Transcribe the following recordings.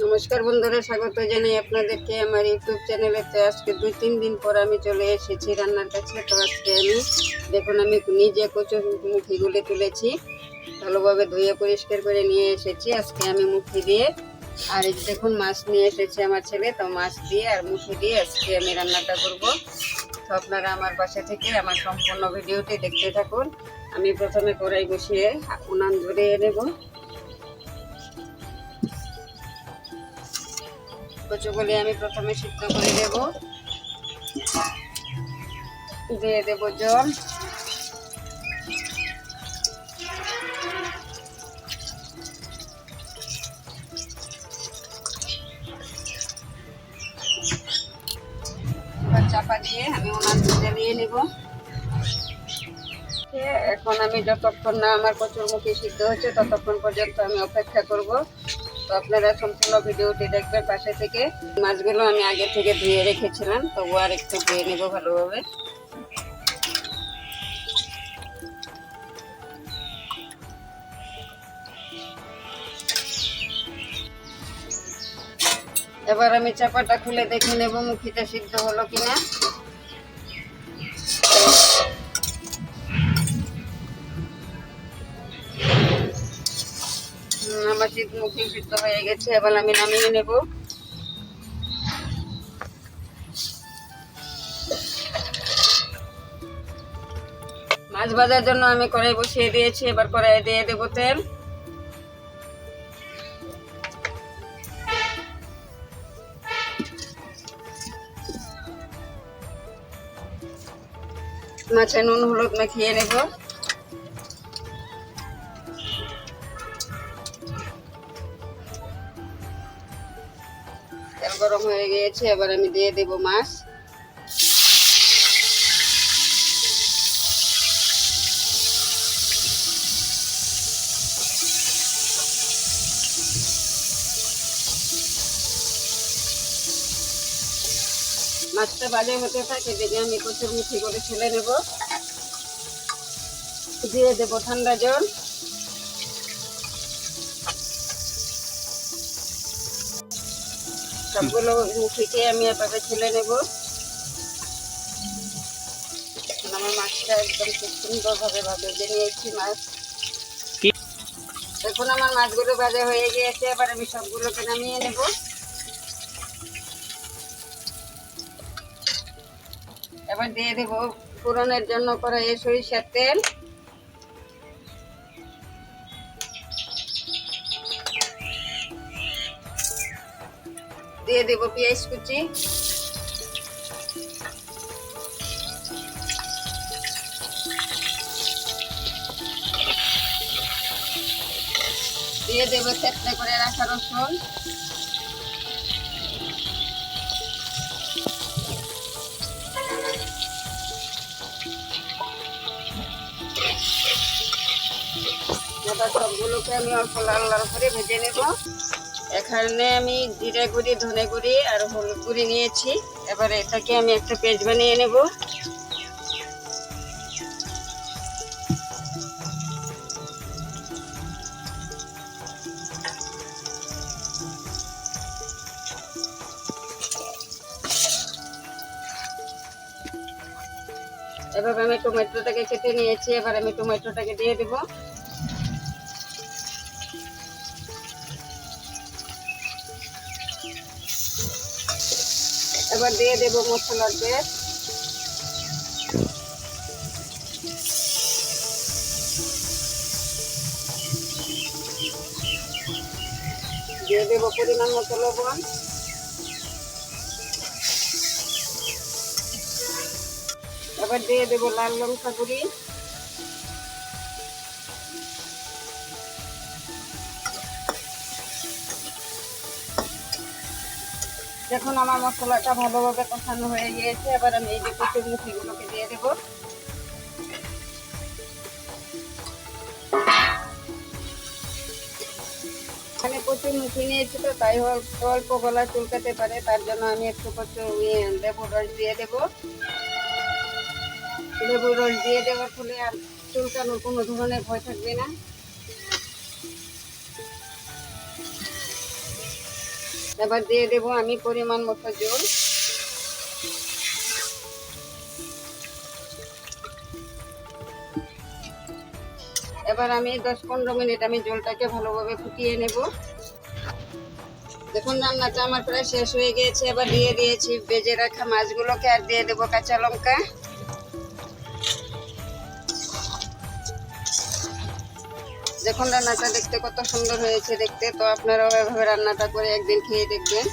নমস্কার বন্ধুরা, স্বাগত জানাই আপনাদেরকে আমার ইউটিউব চ্যানেলেতে। আজকে 2-3 দিন পর আমি চলে এসেছি রান্নার কাছে। তো আজকে আমি নিজে কচুরমুখিগুলি তুলেছি, ভালোভাবে ধুয়ে পরিষ্কার করে নিয়ে এসেছি। আজকে আমি মুখি দিয়ে, আর এই দেখুন মাছ নিয়ে এসেছে আমার ছেলে, তো মাছ দিয়ে আর মুখি দিয়ে আজকে আমি রান্নাটা করব। তো আপনারা আমার পাশে থেকে আমার সম্পূর্ণ ভিডিওটি দেখতে থাকুন। আমি প্রথমে কড়াই বসিয়ে উনান ধরিয়ে নেব। কচুগুলি আমি প্রথমে সিদ্ধ করে দেব, দিয়ে দেব জল। এবার চাপা দিয়ে আমি উনান জ্বালিয়ে নেব। এখন আমি যতক্ষণ না আমার কচুরমুখী সিদ্ধ হচ্ছে ততক্ষণ পর্যন্ত আমি অপেক্ষা করব। তো আপনারা সম্পূর্ণ ভিডিওটি দেখবেন পাশে থেকে। মাছগুলো আমি আগে থেকে ধুয়ে রেখেছিলাম, তো আর একটু ধুয়ে নেব ভালোভাবে। এবার আমি চাপাটা খুলে দেখে নেব মুখিটা সিদ্ধ হলো কিনা। আমার মুখি সিদ্ধ হয়ে গেছে, এবার আমি নামিয়ে নেব। মাছ ভাজার জন্য আমি কড়াই বসিয়ে দিয়েছি, এবার কড়াইয়ে দিয়ে দেব তেল। মাছে নুন হলুদ মাখিয়ে নেব। তেল গরম হয়ে গিয়েছে, এবার আমি দিয়ে দেব মাছ। মাছটা ভাজা হতে থাকে, দেখে আমি কচুরমুখি করে ছেলে নেব। দিয়ে দেব ঠান্ডা জল। সবগুলো মুখিকে আমি এভাবে ছেলে নেব। আমার মাছটা একদম খুব সুন্দরভাবে ভেজে নিয়েছি মাছ। এখন আমার মাছগুলো ভাজা হয়ে গিয়েছে, এবার আমি সবগুলোকে নামিয়ে নেব। এবার দিয়ে দেব ফোড়নের জন্য কড়াইয়ে সরিষার তেল। দিয়ে দেব পেঁয়াজ কুচি। দিয়ে দেব থেতলে করে রাখা রসুন। এবার সবগুলোকে আমি অল্প লাল লাল করে ভেজে নেব। এখানে আমি জিরা গুঁড়ি, ধনে গুঁড়ি আর হলুদ গুঁড়ি নিয়েছি। এবার এটাকে আমি একটা পেস্ট বানিয়ে নেব। এবার আমি টমেটোটাকে কেটে নিয়েছি, এবার আমি টমেটোটাকে দিয়ে দেব। এবার দিয়ে দেব মশলার পেস্ট। দিয়ে দেব পরিমাণ মতো লবণ। এবার দিয়ে দেব লাল লঙ্কা গুঁড়ি। দেখুন আমার মশলাটা ভালোভাবে কষানো হয়ে গিয়েছে, এবার আমি এই যে কচুরমুখিগুলোকে দিয়ে দেব। এখানে কচুরমুখি নিয়েছি, তো তাই অল্প গলা চুলকাতে পারে, তার জন্য আমি একটু লেবুর রস দিয়ে দেব। লেবুর রস দিয়ে দেওয়ার ফলে আর চুলকানোর কোনো ধরনের ভয় থাকবে না। এবার দিয়ে দেব আমি পরিমাণ মতো জল। এবার আমি 10-15 মিনিট আমি জলটাকে ভালোভাবে ফুটিয়ে নেব। দেখুন রান্নাটা আমার প্রায় শেষ হয়ে গিয়েছে। এবার দিয়ে দিয়েছি ভেজে রাখা মাছগুলোকে, আর দিয়ে দেবো কাঁচা লঙ্কা। দেখুন রান্নাটা দেখতে কত সুন্দর হয়েছে দেখতে। তো আপনারাও এভাবে রান্নাটা করে একদিন খেয়ে দেখবেন।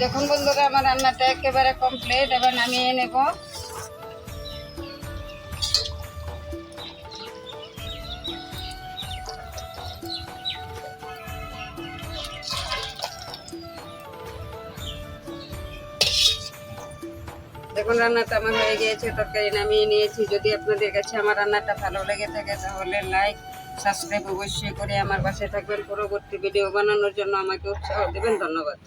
দেখুন বন্ধুরা, আমার রান্নাটা একেবারে কমপ্লিট। এবার নামিয়ে নেব। দেখুন রান্নাটা আমার হয়ে গিয়েছে, তরকারি নামিয়ে নিয়েছি। যদি আপনাদের কাছে আমার রান্নাটা ভালো লেগে থাকে তাহলে লাইক সাবস্ক্রাইব অবশ্যই করে আমার পাশে থাকবেন। পরবর্তী ভিডিও বানানোর জন্য আমাকে উৎসাহ দেবেন। ধন্যবাদ।